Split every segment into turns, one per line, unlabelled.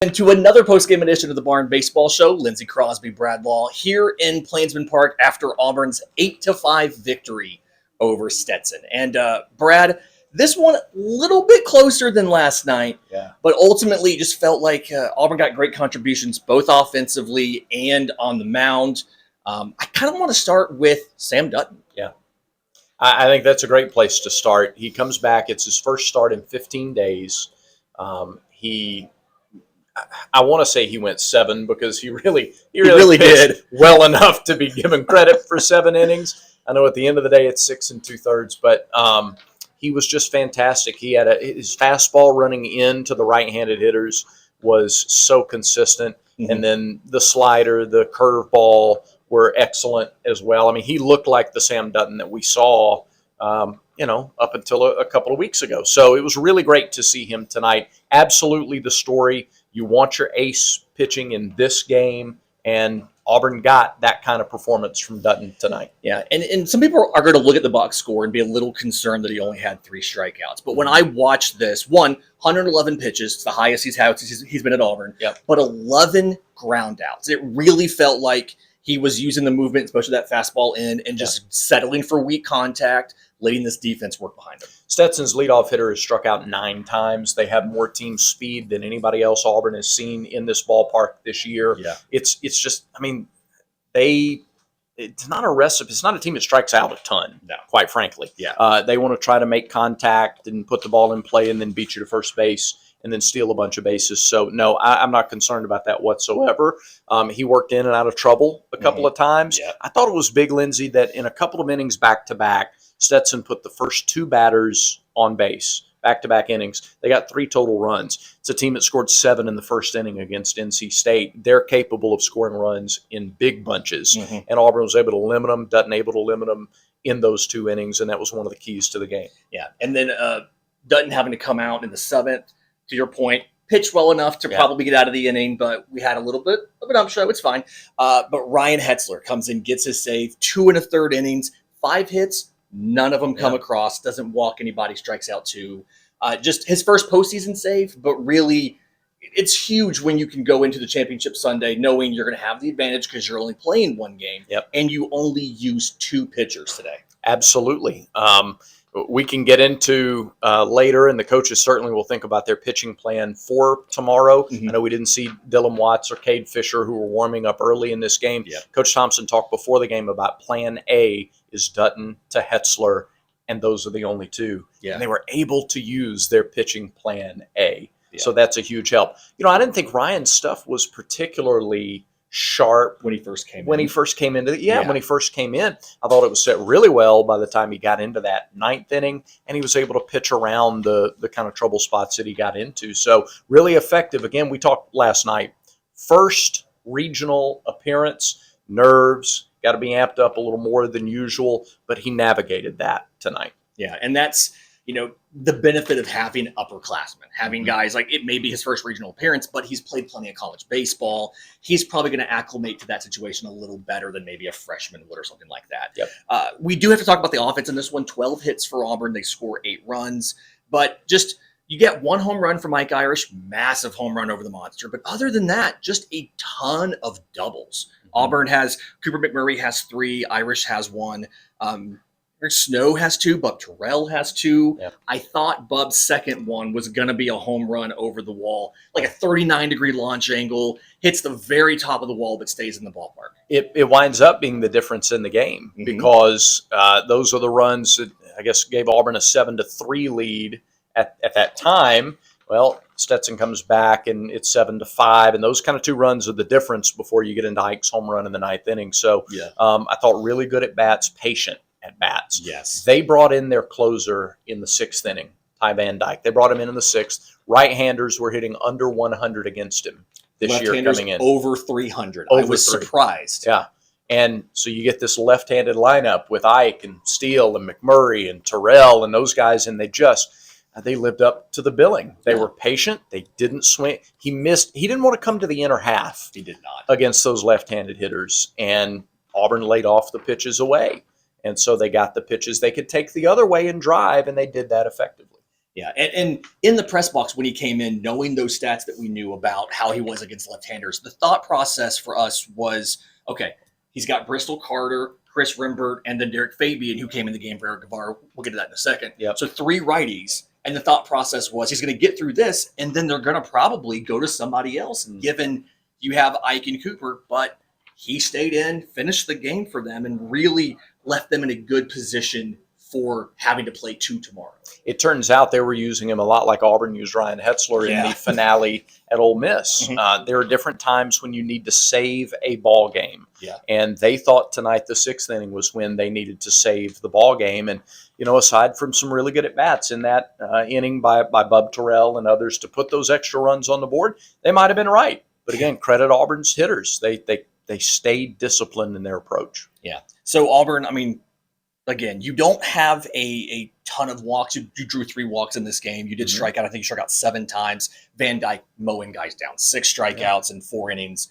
And to another post-game edition of the Barn Baseball Show, Lindsay Crosby, Brad Law, here in Plainsman Park after Auburn's 8-5 victory over Stetson. And Brad, this one a little bit closer than last night, but ultimately it just felt like Auburn got great contributions both offensively and on the mound. I kind of want to start with Sam Dutton.
Yeah, I think that's a great place to start. He comes back. It's his first start in 15 days. I want to say he went 7 because he really
did
well enough to be given credit for 7 innings. I know at the end of the day it's 6 2/3, but he was just fantastic. He had his fastball running into the right-handed hitters was so consistent, and then the slider, the curveball were excellent as well. I mean, he looked like the Sam Dutton that we saw up until a couple of weeks ago. So it was really great to see him tonight. Absolutely the story. You want your ace pitching in this game, and Auburn got that kind of performance from Dutton tonight.
Yeah, and some people are going to look at the box score and be a little concerned that he only had 3 strikeouts. But when I watched this, 111 pitches, it's the highest he's had since he's been at Auburn, but 11 ground outs. It really felt like he was using the movement, especially that fastball in, and just settling for weak contact, letting this defense work behind him.
Stetson's leadoff hitter has struck out 9 times. They have more team speed than anybody else Auburn has seen in this ballpark this year.
Yeah.
It's just, I mean, it's not a recipe. It's not a team that strikes out a ton, quite frankly.
Yeah.
They want to try to make contact and put the ball in play and then beat you to first base and then steal a bunch of bases. So, no, I'm not concerned about that whatsoever. He worked in and out of trouble a couple of times.
Yeah.
I thought it was big, Lindsay, that in a couple of innings back-to-back, Stetson put the first 2 batters on base, back-to-back innings. They got 3 total runs. It's a team that scored 7 in the first inning against NC State. They're capable of scoring runs in big bunches, and Auburn was able to limit them, Dutton able to limit them in those 2 innings, and that was one of the keys to the game.
Yeah, and then Dutton having to come out in the 7th, to your point, pitched well enough to probably get out of the inning, but we had a little bit of an upshot. It's fine. But Ryan Hetzler comes in, gets his save, 2 1/3 innings, 5 hits, none of them come across, doesn't walk anybody, strikes out 2. Just his first postseason save, but really it's huge when you can go into the championship Sunday knowing you're going to have the advantage because you're only playing 1 game, and you only use 2 pitchers today.
Absolutely. We can get into later, and the coaches certainly will think about their pitching plan for tomorrow. I know we didn't see Dylan Watts or Cade Fisher, who were warming up early in this game. Coach Thompson talked before the game about plan A is Dutton to Hetzler, and those are the only 2. And they were able to use their pitching plan A. So that's a huge help. I didn't think Ryan's stuff was particularly sharp
when he first came in.
When he first came in, I thought it was set really well by the time he got into that 9th inning, and he was able to pitch around the kind of trouble spots that he got into. So really effective. Again, we talked last night, first regional appearance, nerves, got to be amped up a little more than usual, but he navigated that tonight.
Yeah, and that's the benefit of having upperclassmen, having guys like, it may be his first regional appearance, but he's played plenty of college baseball. He's probably going to acclimate to that situation a little better than maybe a freshman would or something like that. We do have to talk about the offense in this one. 12 hits for Auburn. They score 8 runs, but just you get 1 home run from Mike Irish, massive home run over the monster. But other than that, just a ton of doubles. Auburn has, Cooper McMurray has 3, Irish has 1. Snow has 2, Bub Terrell has 2. I thought Bub's second one was going to be a home run over the wall, like a 39-degree launch angle, hits the very top of the wall but stays in the ballpark.
It winds up being the difference in the game because those are the runs that I guess gave Auburn a 7-3 lead at that time. Well, Stetson comes back and it's 7-5, and those kind of 2 runs are the difference before you get into Ike's home run in the 9th inning. So I thought really good at bats, patient at bats. They brought in their closer in the 6th inning, Ty Van Dyke. They brought him in the 6th. Right-handers were hitting under 100 against him this year coming in.
Over 300. I was surprised.
And so you get this left-handed lineup with Ike and Steele and McMurray and Terrell and those guys, and they lived up to the billing. They were patient. They didn't swing. He didn't want to come to the inner half.
He did not.
Against those left-handed hitters. And Auburn laid off the pitches away. And so they got the pitches they could take the other way and drive, and they did that effectively.
Yeah, and in the press box when he came in, knowing those stats that we knew about how he was against left-handers, the thought process for us was, okay, he's got Bristol Carter, Chris Rimbert, and then Derek Fabian, who came in the game for Eric Gavara. We'll get to that in a second.
Yep.
So 3 righties, and the thought process was he's going to get through this, and then they're going to probably go to somebody else, given you have Ike and Cooper, but he stayed in, finished the game for them, and really left them in a good position for having to play 2 tomorrow.
It turns out they were using him a lot like Auburn used Ryan Hetzler in the finale at Ole Miss. There are different times when you need to save a ball game.
Yeah.
And they thought tonight the 6th inning was when they needed to save the ball game. And, aside from some really good at-bats in that inning by Bub Terrell and others to put those extra runs on the board, they might have been right. But again, credit Auburn's hitters. They stayed disciplined in their approach.
Yeah. So Auburn, I mean, again, you don't have a ton of walks. You drew 3 walks in this game. You did strike out. I think you struck out 7 times. Van Dyke mowing guys down, 6 strikeouts in 4 innings.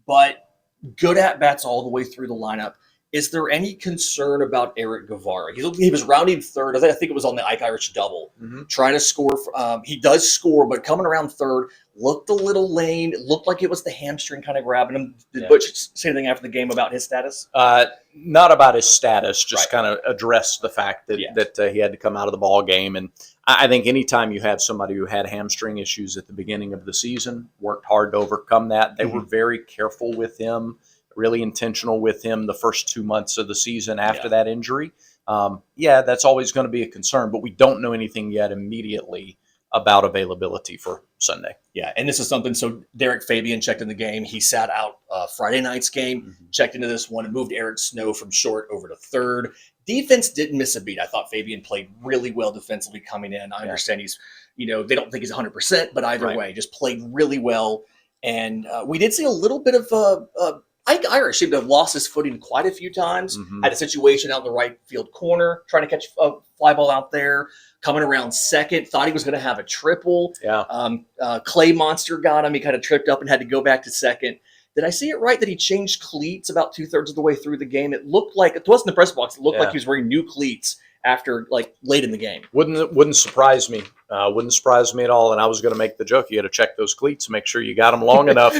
But good at-bats all the way through the lineup. Is there any concern about Eric Gavara? He was rounding third. I think it was on the Ike Irish double, trying to score. He does score, but coming around third, looked a little lame. It looked like it was the hamstring kind of grabbing him. Did Butch say anything after the game about his status?
Not about his status, just kind of addressed the fact that, that he had to come out of the ball game. And I think anytime you have somebody who had hamstring issues at the beginning of the season, worked hard to overcome that, they were very careful with him, really intentional with him the first 2 months of the season after that injury. That's always going to be a concern, but we don't know anything yet immediately about availability for Sunday.
Yeah, and this is something, so Derek Fabian checked in the game. He sat out Friday night's game, checked into this one, and moved Eric Snow from short over to third. Defense didn't miss a beat. I thought Fabian played really well defensively coming in. I understand he's, they don't think he's 100%, but either way, just played really well. And we did see a little bit of Ike Irish seemed to have lost his footing quite a few times. Had a situation out in the right field corner, trying to catch a fly ball out there, coming around second, thought he was going to have a triple. Clay Monster got him. He kind of tripped up and had to go back to second. Did I see it right that he changed cleats about 2/3 of the way through the game? It looked like, it wasn't the press box, it looked like he was wearing new cleats after late in the game.
Wouldn't surprise me. Wouldn't surprise me at all. And I was going to make the joke, you got to check those cleats, make sure you got them long enough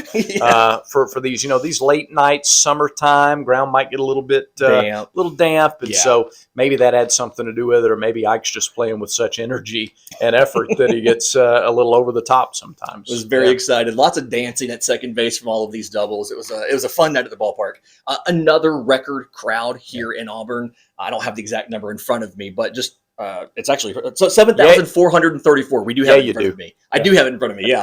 for these, these late nights, summertime, ground might get a little bit damp. And so maybe that had something to do with it, or maybe Ike's just playing with such energy and effort that he gets a little over the top sometimes.
I was very excited. Lots of dancing at second base from all of these doubles. It was a fun night at the ballpark. Another record crowd here in Auburn. I don't have the exact number in front of me, but just it's actually 7,434. We do have it in front of me. I do have it in front of me.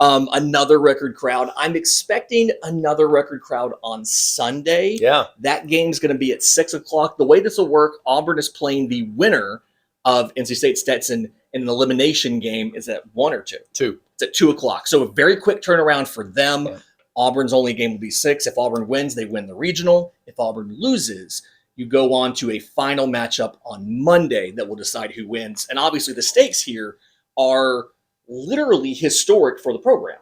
Another record crowd. I'm expecting another record crowd on Sunday. That game's going to be at 6:00. The way this will work, Auburn is playing the winner of NC State Stetson in an elimination game. Is at 1 or 2?
2.
It's at 2:00. So a very quick turnaround for them. Auburn's only game will be 6. If Auburn wins, they win the regional. If Auburn loses, you go on to a final matchup on Monday that will decide who wins. And obviously the stakes here are literally historic for the program.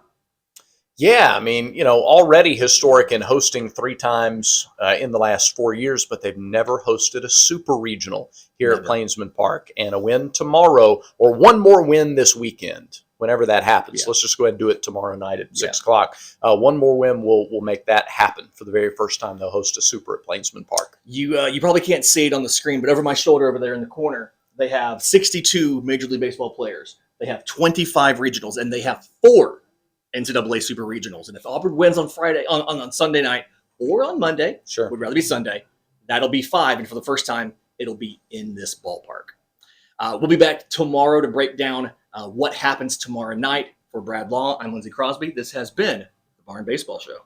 Yeah, I mean, already historic in hosting 3 times in the last 4 years, but they've never hosted a super regional here at Plainsman Park. And a win tomorrow, or one more win this weekend, whenever that happens. Let's just go ahead and do it tomorrow night at 6:00. One more win will make that happen for the very first time they'll host a super at Plainsman Park.
You probably can't see it on the screen, but over my shoulder over there in the corner, they have 62 Major League Baseball players. They have 25 regionals, and they have 4 NCAA Super Regionals. And if Auburn wins on Friday, on Sunday night, or on Monday, would rather be Sunday, that'll be 5. And for the first time, it'll be in this ballpark. We'll be back tomorrow to break down what happens tomorrow night. For Brad Law, I'm Lindsay Crosby. This has been the Barn Baseball Show.